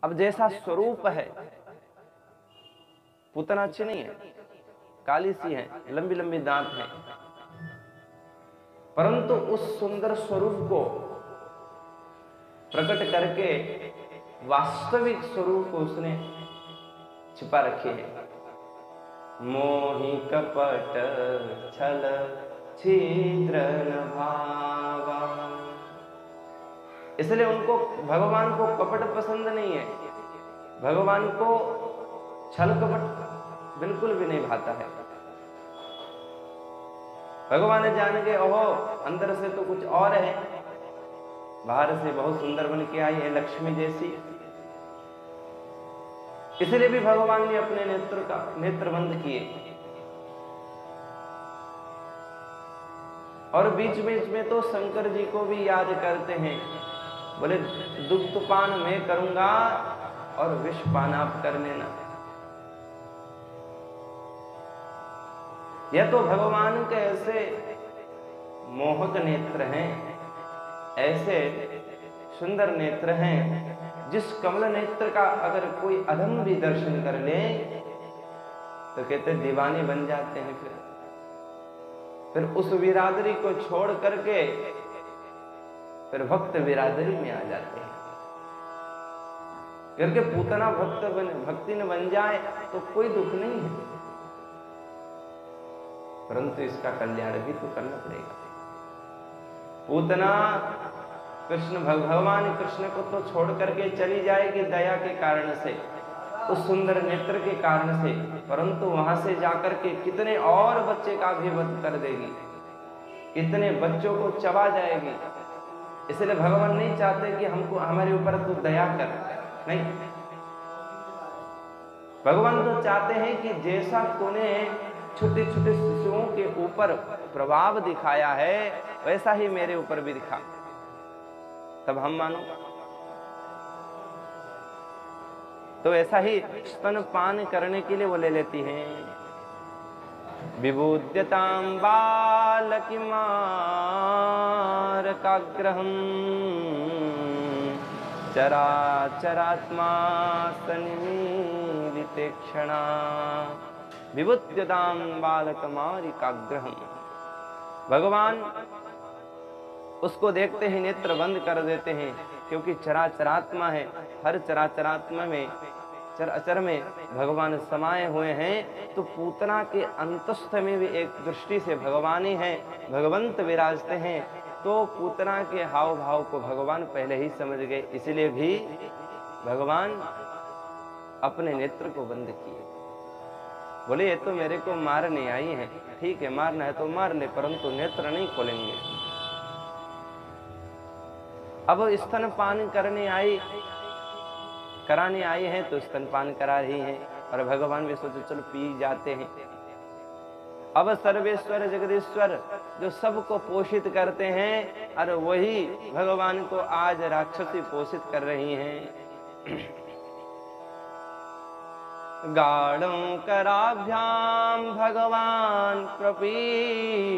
अब जैसा स्वरूप है, पूतना अच्छी नहीं है, काली सी है, लंबी लंबी दांत हैं, परंतु उस सुंदर स्वरूप को प्रकट करके वास्तविक स्वरूप को उसने छिपा रखी है। मोहि कपट छल छिद्र भावा। इसलिए उनको, भगवान को कपट पसंद नहीं है, भगवान को छल कपट बिल्कुल भी नहीं भाता है। भगवान जान के ओहो अंदर से तो कुछ और है, बाहर से बहुत सुंदर बन के आई है लक्ष्मी जैसी। इसलिए भी भगवान ने अपने नेत्र बंद किए और बीच बीच में तो शंकर जी को भी याद करते हैं, बोले दुग्धपान मैं करूंगा और विष पान आप कर लेना। यह तो भगवान के ऐसे मोहक नेत्र हैं, ऐसे सुंदर नेत्र हैं, जिस कमल नेत्र का अगर कोई अधम भी दर्शन कर ले तो कहते दीवाने बन जाते हैं। फिर उस बिरादरी को छोड़ करके फिर भक्त बिरादरी में आ जाते हैं। करके पूतना भक्ति न बन जाए तो कोई दुख नहीं है, परंतु इसका कल्याण भी तो करना पड़ेगा। पूतना कृष्ण, भगवान कृष्ण को तो छोड़ करके चली जाएगी दया के कारण से, उस सुंदर नेत्र के कारण से, परंतु वहां से जाकर के कितने और बच्चे का भी वध कर देगी, कितने बच्चों को चबा जाएगी। इसलिए भगवान नहीं चाहते कि हमको, हमारे ऊपर तू दया कर, नहीं, भगवान तो चाहते हैं कि जैसा तूने छोटे छोटे शिशुओं के ऊपर प्रभाव दिखाया है वैसा ही मेरे ऊपर भी दिखा, तब हम मानो। तो ऐसा ही स्तनपान करने के लिए वो ले लेती हैं। विबुध्यतां बालकी मारकाग्रहं चराचरात्मा सन्निमीलिते क्षणा। विबुध्यतां बालकमारिकाग्रहं, भगवान उसको देखते ही नेत्र बंद कर देते हैं, क्योंकि चराचरात्मा है, हर चराचरात्मा में, चर अचर में भगवान समाये हुए हैं। तो पूतना के अंतस्थ में भी एक दृष्टि से भगवान ही है, भगवंत विराजते हैं। तो पूतना के हाव भाव को भगवान पहले ही समझ गए, इसलिए भी भगवान अपने नेत्र को बंद किए। बोले ये तो मेरे को मारने आई है, ठीक है मारना है तो मार ले, परंतु नेत्र नहीं खोलेंगे। अब स्तनपान कराने आई हैं तो स्तनपान करा रही हैं, और भगवान भी सोचे चलो पी जाते हैं। अब सर्वेश्वर जगदीश्वर जो सबको पोषित करते हैं, और वही भगवान को आज राक्षसी पोषित कर रही हैं। गाढ़ं कराभ्याम भगवान प्रपीड्यत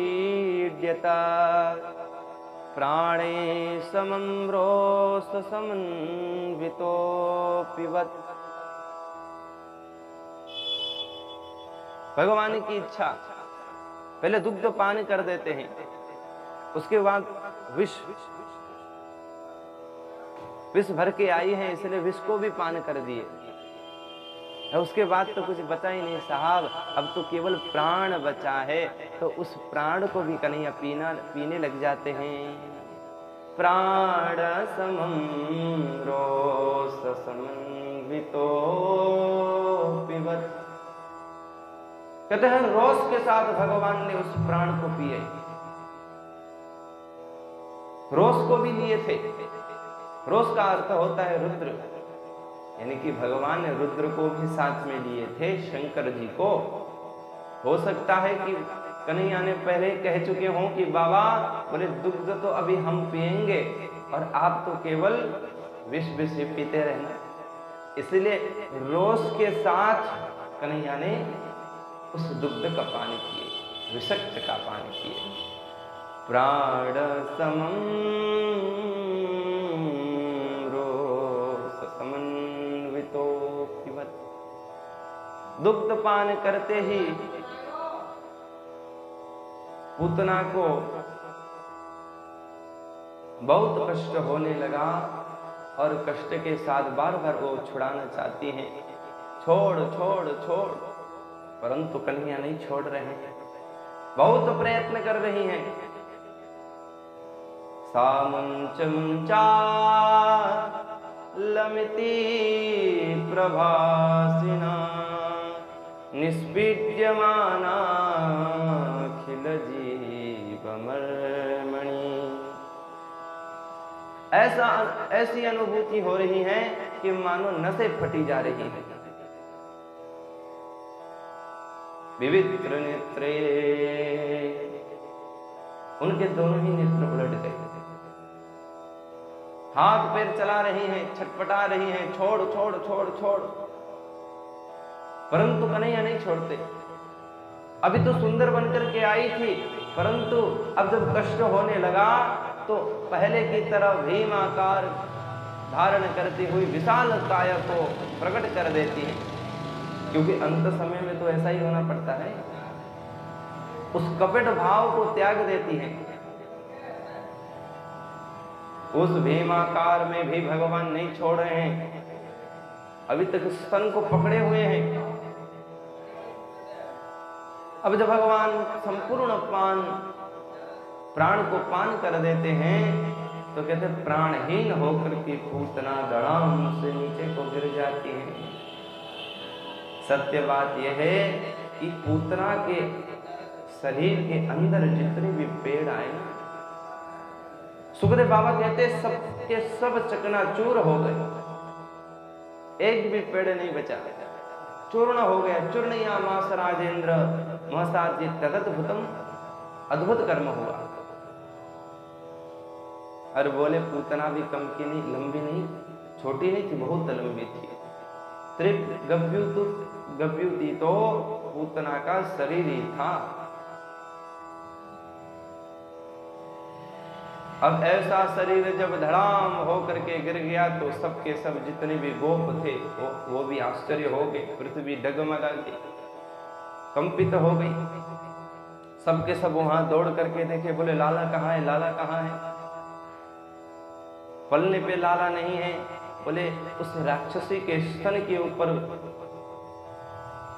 प्राणे समम्रोष समन्वितो पिबत। भगवान की इच्छा, पहले दुग्ध पान कर देते हैं, उसके बाद विष भर के आई है, इसलिए विष को भी पान कर दिए। उसके बाद तो कुछ बचा ही नहीं साहब, अब तो केवल प्राण बचा है, तो उस प्राण को भी कन्हैया पीने लग जाते हैं। प्राण समं रोष समन्वितो पिबत, कहते हैं रोष के साथ भगवान ने उस प्राण को पिए। रोष को भी लिए थे, रोष का अर्थ होता है रुद्र, यानी कि भगवान ने रुद्र को भी साथ में लिए थे, शंकर जी को। हो सकता है कि कन्हैया ने पहले कह चुके हों कि बाबा बोले दुग्ध तो अभी हम पिएंगे और आप तो केवल विष पीते रहना, इसलिए रोष के साथ कन्हैया ने उस दुग्ध का पान किए, विषक्त का पान किए। प्राण समं रोष समन्वितो दुग्ध पान करते ही पूतना को बहुत कष्ट होने लगा और कष्ट के साथ बार बार वो छुड़ाना चाहती हैं, छोड़ छोड़ छोड़, परंतु कन्हैया नहीं छोड़ रहे हैं, बहुत प्रयत्न कर रही हैं। सामुंचा लमिति प्रभासिना निष्पीड्यमाना खिल जीवमर्मणि। ऐसी अनुभूति हो रही है कि मानो नसें फटी जा रही हैं। विवित्र नेत्रे, उनके दोनों ही नेत्र उलट गए, हाथ पैर चला रही हैं, छटपटा रही हैं, छोड़ छोड़ छोड़ छोड़, परंतु कन्हैया नहीं छोड़ते। अभी तो सुंदर बनकर के आई थी, परंतु अब जब कष्ट होने लगा तो पहले की तरह भीमाकार धारण करती हुई विशाल काया को प्रकट कर देती है, क्योंकि अंत समय में तो ऐसा ही होना पड़ता है। उस कपट भाव को त्याग देती है। उस भीमाकार में भी भगवान नहीं छोड़ रहे हैं, अभी तक स्तन को पकड़े हुए हैं। अब जब भगवान संपूर्ण प्राण को पान कर देते हैं तो कहते प्राणहीन होकर के पूतना धड़ाम से नीचे को गिर जाती है। सत्य बात यह है कि पूतना के शरीर के अंदर जितने भी पेड़ आए ना, सुखदेव बाबा कहते सब के सब चकनाचूर हो गए, एक भी पेड़ नहीं बचा, चूर्ण हो गया। चूर्णयामास राजेंद्र महसार्य तदद्भुतम, अद्भुत कर्म हुआ। और बोले पूतना भी कम की नहीं, लंबी नहीं, छोटी नहीं थी, बहुत लंबी थी। त्रिप गव्युति तो पूतना का शरीर ही था। अब ऐसा शरीर जब धड़ाम होकर के गिर गया तो सबके सब जितने भी गोप थे वो भी आश्चर्य हो गए। पृथ्वी डगमगा गई, कंपित हो गई। सबके सब वहां दौड़ करके देखे, बोले लाला कहाँ है, लाला कहाँ है। पलने पे लाला नहीं है, बोले उस राक्षसी के स्तन के ऊपर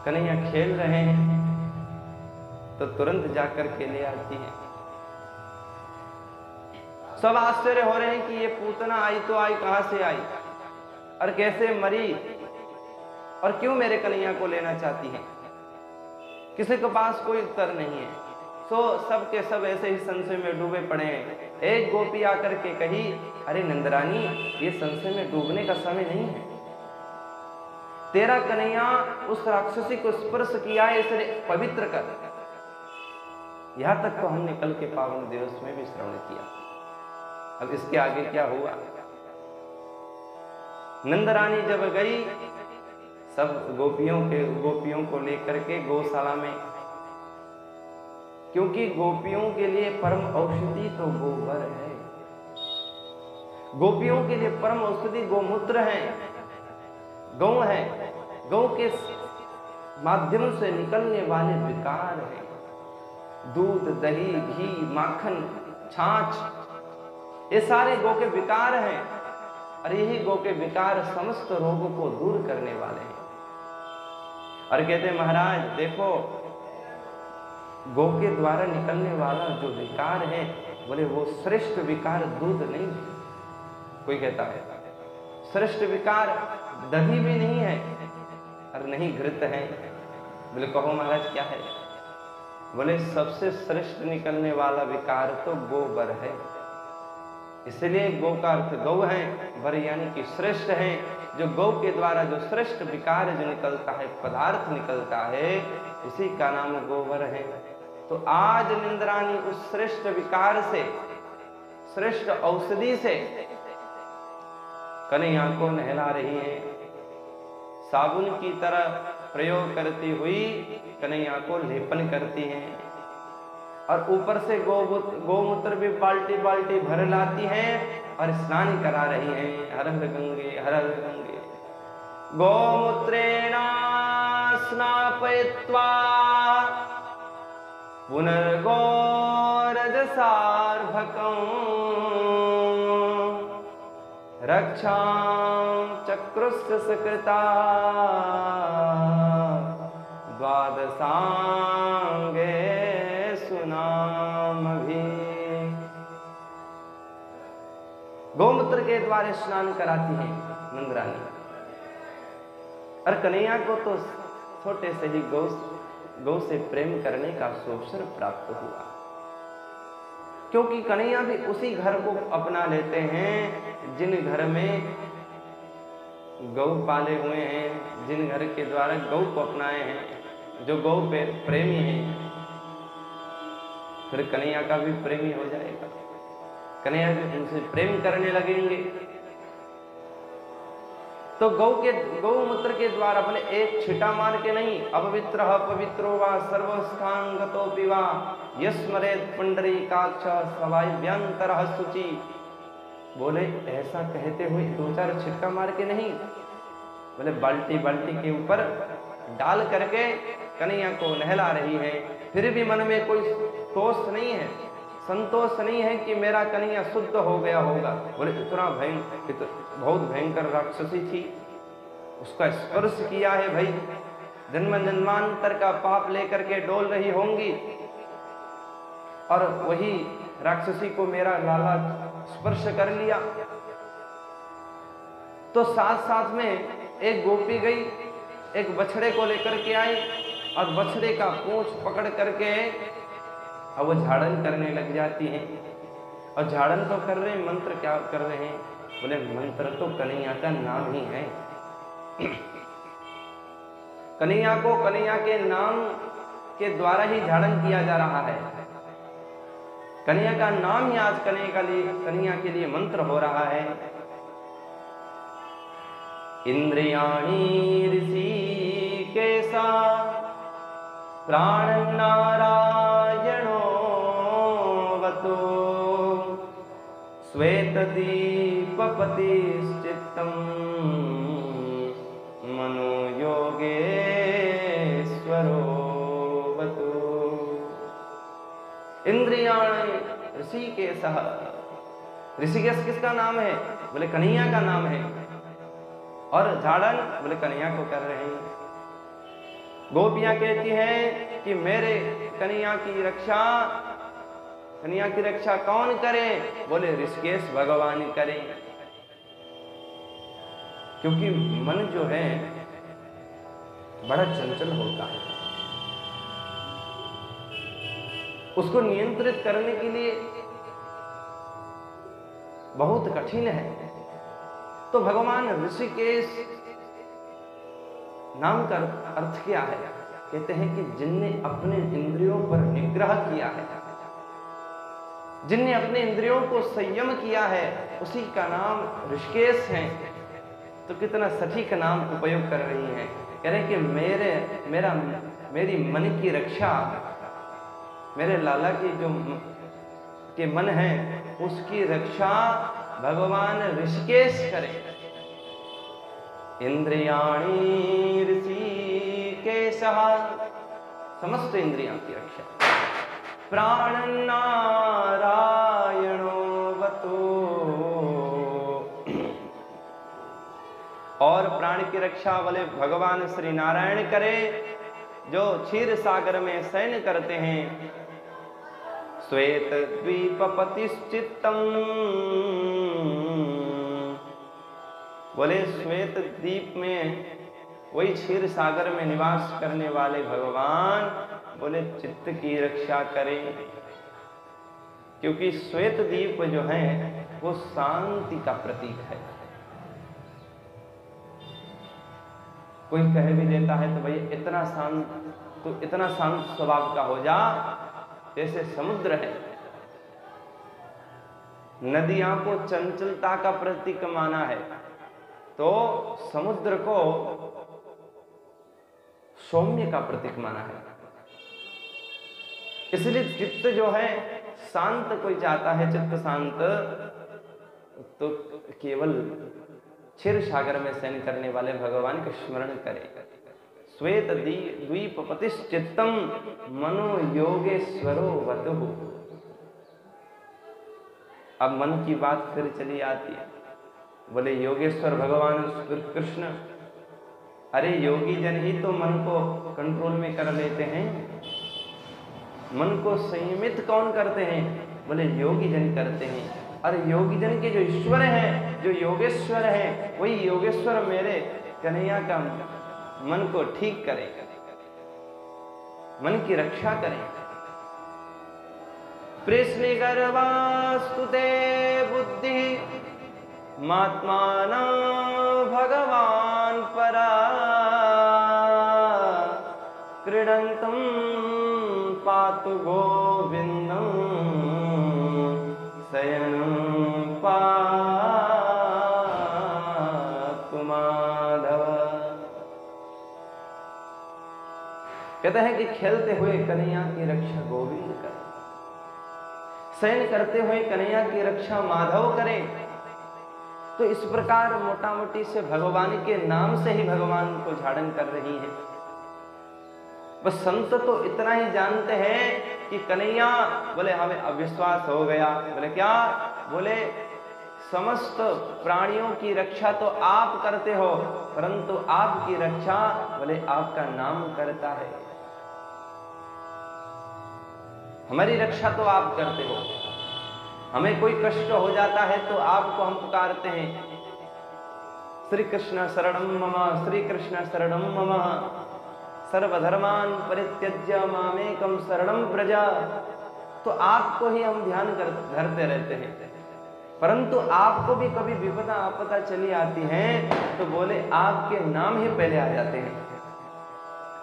कन्हैया खेल रहे हैं, तो तुरंत जाकर के ले आती है। सब आश्चर्य हो रहे हैं कि ये पूतना आई तो आई, कहां से आई और कैसे मरी और क्यों मेरे कन्हैया को लेना चाहती है। किसी के पास कोई उत्तर नहीं है। तो सब के सब ऐसे ही संशय में डूबे पड़े हैं। एक गोपी आकर के कही, अरे नंदरानी, ये संशय में डूबने का समय नहीं है। तेरा कन्हैया उस राक्षसी को स्पर्श किया है, इसे पवित्र कर। यहां तक तो हमने कल के पावन दिवस में भी श्रवण किया। अब इसके आगे क्या हुआ। नंदरानी जब गई, सब गोपियों को लेकर के गौशाला में, क्योंकि गोपियों के लिए परम औषधि तो गोबर है। गोपियों के लिए परम औषधि गोमूत्र है, गौ है। गौ के माध्यम से निकलने वाले विकार है, दूध, दही, घी, माखन, छाछ, ये सारे गौ के विकार हैं। और यही गौ के विकार समस्त रोगों को दूर करने वाले हैं। और कहते महाराज देखो, गौ के द्वारा निकलने वाला जो विकार है, बोले वो श्रेष्ठ विकार दूध नहीं है। कोई कहता है श्रेष्ठ विकार दही भी नहीं है और नहीं घृत है। बोले कहो महाराज क्या है। बोले सबसे श्रेष्ठ निकलने वाला विकार तो गोबर है। इसलिए गौ का अर्थ गौ है, वर यानी कि श्रेष्ठ है। जो गौ के द्वारा जो श्रेष्ठ विकार जो निकलता है, पदार्थ निकलता है, उसी का नाम गोबर है। तो आज निंद्रानी उस श्रेष्ठ विकार से, श्रेष्ठ औषधि से कन्हैया को नहला रही है। साबुन की तरह प्रयोग करती हुई कन्हैया को लेपन करती हैं और ऊपर से गोमूत्र भी बाल्टी बाल्टी भर लाती हैं और स्नान करा रही हैं। हर हर गंगे, हर हर गंगे। गोमूत्रेण स्नान समवेत्वा पुनर्गोरजसार्भकं रक्षां चक्रुस्य सकृता द्वादशांगे सुनामभि। गौमूत्र के द्वारा स्नान कराती है नंदरानी। और कन्हैया को तो छोटे से ही गौ से प्रेम करने का अवसर प्राप्त हुआ, क्योंकि कन्हैया भी उसी घर को अपना लेते हैं जिन घर में गौ पाले हुए हैं, जिन घर के द्वारा गौ को अपनाए हैं, जो गौ पे प्रेमी हैं। फिर कन्हैया का भी प्रेमी हो जाएगा, कन्हैया भी उनसे प्रेम करने लगेंगे। तो गौमूत्र के द्वारा भले एक छिटा मार के नहीं, अपवित्र पवित्रो वा सर्वस्थांगतोपि वा यस्मरेत पुंडरीकाक्ष सवायव्यंतरः शुचि। बोले ऐसा कहते हुए दो चार छिटका मार के नहीं, बोले बाल्टी के ऊपर डाल करके कन्हैया को नहला रही है। फिर भी मन में कोई तोष नहीं है, संतोष नहीं है कि मेरा कन्हैया शुद्ध हो गया होगा। बोले इतना बहुत भयंकर राक्षसी थी, उसका स्पर्श किया है भाई, जन्म जन्मांतर का पाप लेकर के डोल रही होंगी, और वही राक्षसी को मेरा लाला स्पर्श कर लिया। तो साथ साथ में एक गोपी गई, एक बछड़े को लेकर के आई और बछड़े का पूंछ पकड़ करके अब वो झाड़न करने लग जाती हैं। और झाड़न तो कर रहे हैं, मंत्र क्या कर रहे हैं? बोले मंत्र तो कन्हैया का नाम ही है। कन्हैया को कन्हैया के नाम के द्वारा ही झाड़न किया जा रहा है। कन्हैया का नाम ही आज कन्हैया के लिए मंत्र हो रहा है। इंद्रियाणि ऋषिकेशा प्राण नारायणो वतो श्वेतदीपपतिश्चित्तं मनो योगेश्वरो वतो। इंद्रियाणि ऋषिकेशः, ऋषिकेश किसका नाम है? बोले कन्हैया का नाम है। और झाड़न बोले कन्हैया को कर रहे हैं। गोपियां कहती हैं कि मेरे कन्हैया की रक्षा कौन करे? बोले ऋषिकेश भगवान करें, क्योंकि मन जो है बड़ा चंचल होता है, उसको नियंत्रित करने के लिए बहुत कठिन है। तो भगवान ऋषिकेश नाम का अर्थ क्या है? कहते हैं कि जिनने अपने इंद्रियों पर निग्रह किया है, जिनने अपने इंद्रियों को संयम किया है, उसी का नाम ऋषिकेश है। तो कितना सटीक नाम उपयोग कर रही हैं। कह रहे कि मेरी मन की रक्षा, मेरे लाला की जो के मन है उसकी रक्षा भगवान ऋषिकेश करे। इंद्रियाणि ऋषिकेशः, समस्त इंद्रियों की रक्षा। प्राण नारायणो वतो, और प्राण की रक्षा वाले भगवान श्री नारायण करे, जो क्षीर सागर में शयन करते हैं। श्वेत द्वीपपतिश्चित्तम, बोले श्वेत द्वीप में, वही क्षीर सागर में निवास करने वाले भगवान बोले चित्त की रक्षा करें, क्योंकि श्वेत द्वीप जो है वो शांति का प्रतीक है। कोई कह भी देता है तो भाई इतना शांत स्वभाव का हो जा, जैसे समुद्र है। नदियां को चंचलता का प्रतीक माना है, तो समुद्र को सौम्य का प्रतीक माना है। इसलिए चित्त जो है शांत, कोई चाहता है चित्त शांत, तो केवल क्षीर सागर में शयन करने वाले भगवान का स्मरण करे। श्वेत द्वीपपतिश्चित्तम मनो योगेश्वरो वतुः। अब मन की बात फिर चली आती है, बोले योगेश्वर भगवान कृष्ण, अरे योगी जन ही तो मन को कंट्रोल में कर लेते हैं, मन को संयमित कौन करते हैं? बोले योगी जन करते हैं। अरे योगी जन के जो ईश्वर हैं, जो योगेश्वर हैं, वही योगेश्वर मेरे कन्हैया का मन को ठीक करें, मन की रक्षा करें। प्रश्न गर्भास्तुते बुद्धि महात्माना भगवान परा क्रीडन्तम पातु गोविंदम शयनं पातु माधव। कहते हैं कि खेलते हुए कन्हैया की रक्षा गोविंद करे, शयन करते हुए कन्हैया की रक्षा माधव करे। तो इस प्रकार मोटा मोटी से भगवान के नाम से ही भगवान को धारण कर रही है। बस संत तो इतना ही जानते हैं कि कन्हैया, बोले हमें अविश्वास हो गया। बोले क्या? बोले समस्त प्राणियों की रक्षा तो आप करते हो, परंतु आपकी रक्षा बोले आपका नाम करता है। हमारी रक्षा तो आप करते हो, हमें कोई कष्ट हो जाता है तो आपको हम पुकारते हैं, श्री कृष्ण शरणं मम, श्री कृष्ण शरणं मम, सर्वधर्मान परित्यज्य मामेकं शरणं व्रज। तो आपको ही हम ध्यान धरते रहते हैं, परंतु आपको भी कभी विपदा आपदा चली आती है तो बोले आपके नाम ही पहले आ जाते हैं।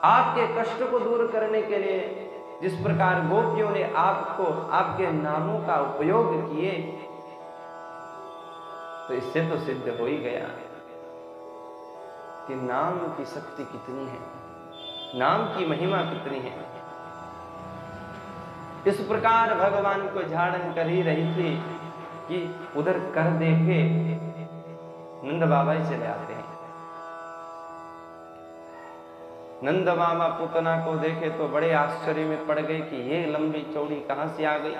आपके कष्ट को दूर करने के लिए जिस प्रकार गोपियों ने आपको आपके नामों का उपयोग किए, तो इससे तो सिद्ध हो ही गया कि नाम की शक्ति कितनी है, नाम की महिमा कितनी है। इस प्रकार भगवान को धारण कर ही रही थी कि उधर कर देखे नंद बाबा ही चले आते हैं। नंद मामा पूतना को देखे तो बड़े आश्चर्य में पड़ गए कि ये लंबी चौड़ी कहां से आ गई।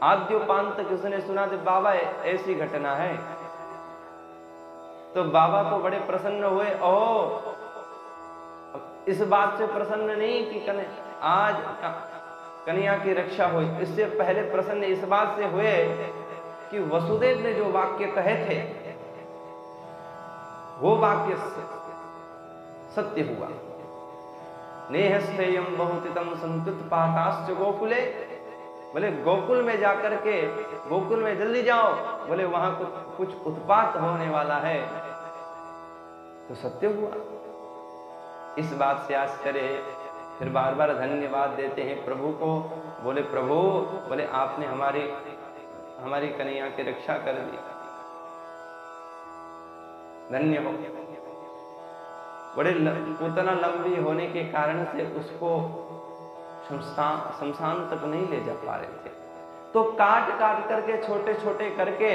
आद्योपांत किसने सुना तो बाबा ऐसी घटना है, तो बाबा को बड़े प्रसन्न हुए। ओ इस बात से प्रसन्न नहीं कि आज कन्हैया की रक्षा हुई, इससे पहले प्रसन्न इस बात से हुए कि वसुदेव ने जो वाक्य कहे थे वो वाक्य सत्य हुआ। नेहस्थेयं बहुतितं संतुत्पाताश्च गोकुले, बोले गोकुल में जाकर के, गोकुल में जल्दी जाओ, बोले वहां कुछ उत्पात होने वाला है। तो सत्य हुआ। इस बात से आश्चर्य, फिर बार बार धन्यवाद देते हैं प्रभु को। बोले प्रभु, बोले आपने हमारी कन्हैया की रक्षा कर दी, धन्य हो। बड़े उतना लंबी होने के कारण से उसको शमशान तक नहीं ले जा पा रहे थे, तो काट काट करके छोटे छोटे करके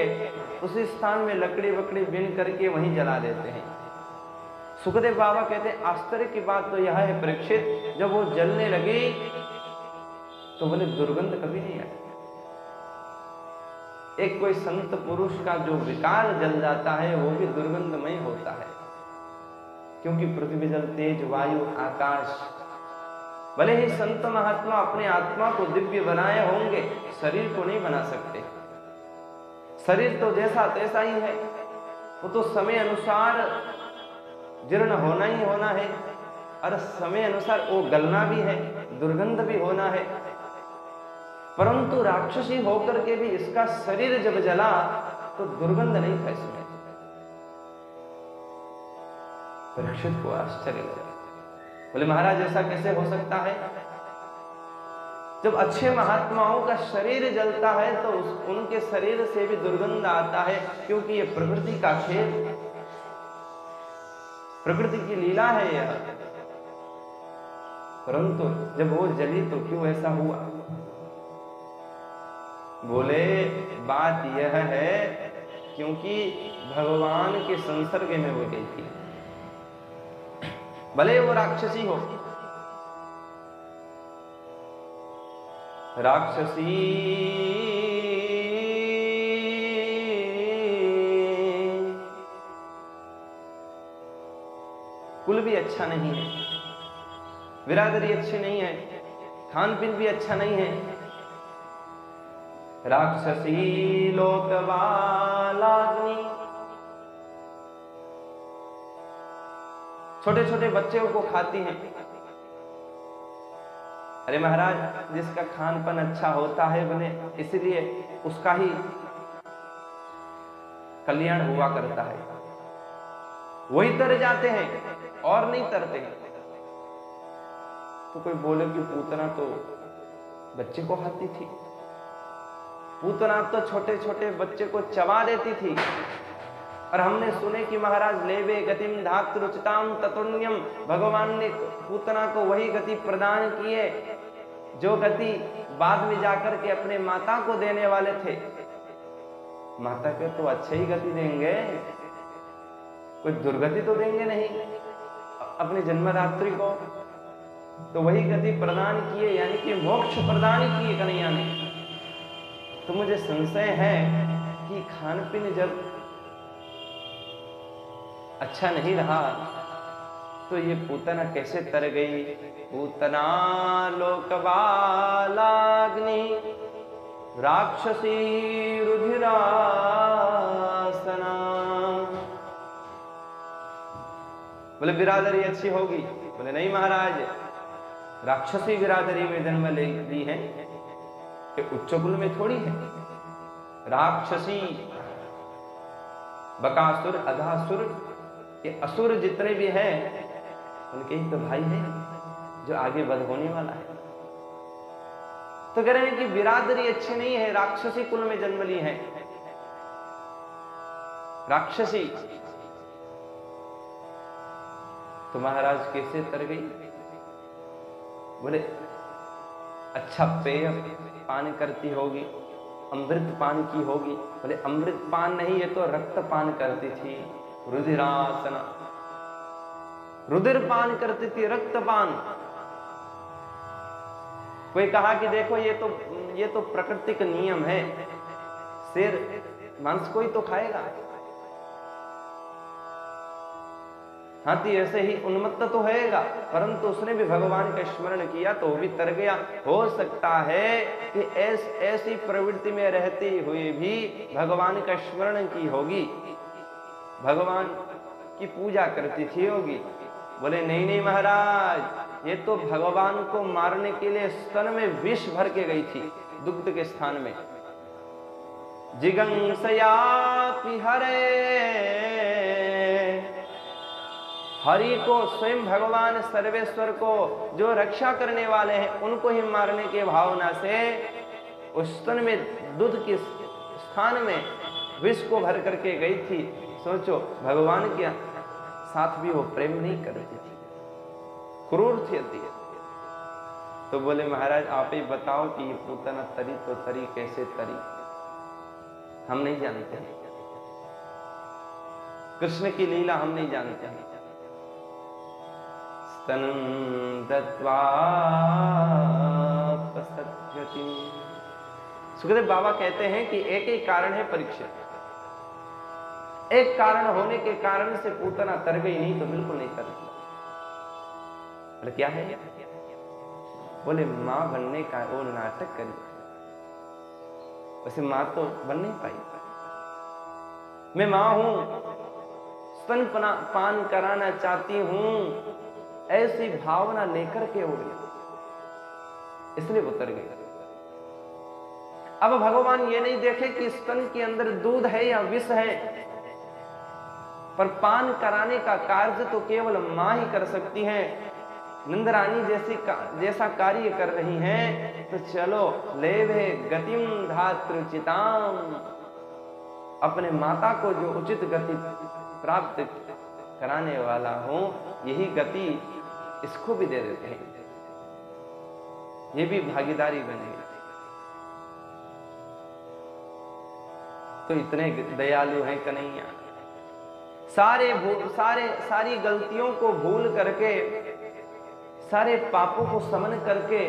उसी स्थान में लकड़ी वकड़ी बीन करके वहीं जला देते हैं। सुखदेव बाबा कहते हैं आश्चर्य की बात तो यह है परीक्षित, जब वो जलने लगी तो बोले दुर्गंध कभी नहीं आई। एक कोई संत पुरुष का जो विकार जल जाता है वो भी दुर्गंधमय होता है, क्योंकि पृथ्वी जल तेज वायु आकाश, भले ही संत महात्मा अपने आत्मा को दिव्य बनाए होंगे, शरीर को नहीं बना सकते। शरीर तो जैसा तैसा ही है, वो तो समय अनुसार जीर्ण होना ही होना है, और समय अनुसार वो गलना भी है, दुर्गंध भी होना है। परंतु राक्षसी होकर के भी इसका शरीर जब जला तो दुर्गंध नहीं था इसमें। परीक्षित को आश्चर्य लगा, बोले महाराज ऐसा कैसे हो सकता है? जब अच्छे महात्माओं का शरीर जलता है तो उनके शरीर से भी दुर्गंध आता है, क्योंकि ये प्रकृति का खेल, प्रकृति की लीला है यह। परंतु जब वो जली तो क्यों ऐसा हुआ? बोले बात यह है क्योंकि भगवान के संसर्ग में हो गई थी। भले वो राक्षसी हो। राक्षसी कुल भी अच्छा नहीं है, बिरादरी अच्छी नहीं है, खान पीन भी अच्छा नहीं है। राक्षसी लोकवालाग्नि, छोटे छोटे बच्चों को खाती हैं। अरे महाराज, जिसका खानपान अच्छा होता है बने, इसलिए उसका ही कल्याण हुआ करता है। वही तर जाते हैं और नहीं तरते हैं। तो कोई बोले कि पूतना तो बच्चे को खाती थी, पूतना तो छोटे छोटे बच्चे को चबा देती थी। और हमने सुने कि महाराज लेवे गतिम धातृचिताम ततुण्यम, भगवान ने पूतना को वही गति प्रदान की है जो गति बाद में जाकर के अपने माता को देने वाले थे। माता के तो अच्छे ही गति देंगे, कोई दुर्गति तो देंगे नहीं अपने जन्मदात्री को। तो वही गति प्रदान किए, यानी कि मोक्ष प्रदान किए कन्हैया ने। तो मुझे संशय है कि खान पीन जब अच्छा नहीं रहा तो ये पूतना कैसे तर गई। पूतना लोकवालाग्नि राक्षसी रुधिरासना। बोले बिरादरी अच्छी होगी? बोले नहीं महाराज, राक्षसी बिरादरी में जन्म ली है, कि उच्च कुल में थोड़ी है। राक्षसी, बकासुर, अघासुर, ये असुर जितने भी हैं उनके ही तो भाई हैं जो आगे वध होने वाला है। तो कह रहे हैं कि बिरादरी अच्छी नहीं है, राक्षसी कुल में जन्म ली है। राक्षसी तो महाराज कैसे तर गई? बोले अच्छा पेय पान करती होगी, अमृत पान की होगी। बोले अमृत पान नहीं, ये तो रक्त पान करती थी। रुधिरासना, रुधिर पान करती थी, रक्त पान। कोई कहा कि देखो ये तो प्राकृतिक नियम है, शेर मांस कोई तो खाएगा, हाथी ऐसे ही उन्मत्त तो होएगा, परंतु उसने भी भगवान का स्मरण किया तो वो भी तर गया। हो सकता है कि ऐसी प्रवृत्ति में रहते हुए भी भगवान का स्मरण की होगी, भगवान की पूजा करती थी होगी। बोले नहीं नहीं महाराज, ये तो भगवान को मारने के लिए स्तन में विष भर के गई थी, दुग्ध के स्थान में। जिगंसयापि हरे, हरि को, स्वयं भगवान सर्वेश्वर को जो रक्षा करने वाले हैं उनको ही मारने के भावना से उस स्तन में दूध के स्थान में विष को भर करके गई थी। सोचो, भगवान के साथ भी वो प्रेम नहीं करती थी, क्रूर थी। तो बोले महाराज आप ही बताओ कि ये पूतना तरी तो तरी, कैसे तरी? हम नहीं जानते हैं, कृष्ण की लीला हम नहीं जानते हैं। स्तनं दत्वा पश्यति। सुखदेव बाबा कहते हैं कि एक ही कारण है परीक्षित, एक कारण होने के कारण से पूतना तर गई, नहीं तो बिल्कुल नहीं तर गई। बोले क्या है? बोले मां बनने का वो नाटक करी, वैसे मां तो बन नहीं पाई। मैं मां हूं, स्तन पान कराना चाहती हूं, ऐसी भावना लेकर के हो गई, इसलिए उतर गई। अब भगवान ये नहीं देखे कि स्तन के अंदर दूध है या विष है, पर पान कराने का कार्य तो केवल मां ही कर सकती है। नंदरानी जैसा कार्य कर रही हैं, तो चलो लेवे गतिम धातृचिताम, अपने माता को जो उचित गति प्राप्त कराने वाला हूं, यही गति इसको भी दे देते हैं, ये भी भागीदारी बनेगी। तो इतने दयालु हैं कन्हैया, सारी गलतियों को भूल करके, सारे पापों को समन करके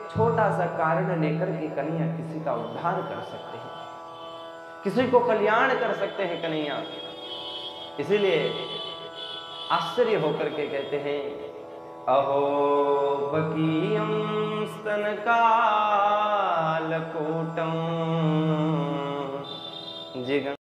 छोटा सा कारण लेकर के कन्हैया किसी का उद्धार कर सकते हैं, किसी को कल्याण कर सकते हैं कन्हैया। इसीलिए आश्चर्य होकर के कहते हैं, अहो बकीयं स्तनकालकूटं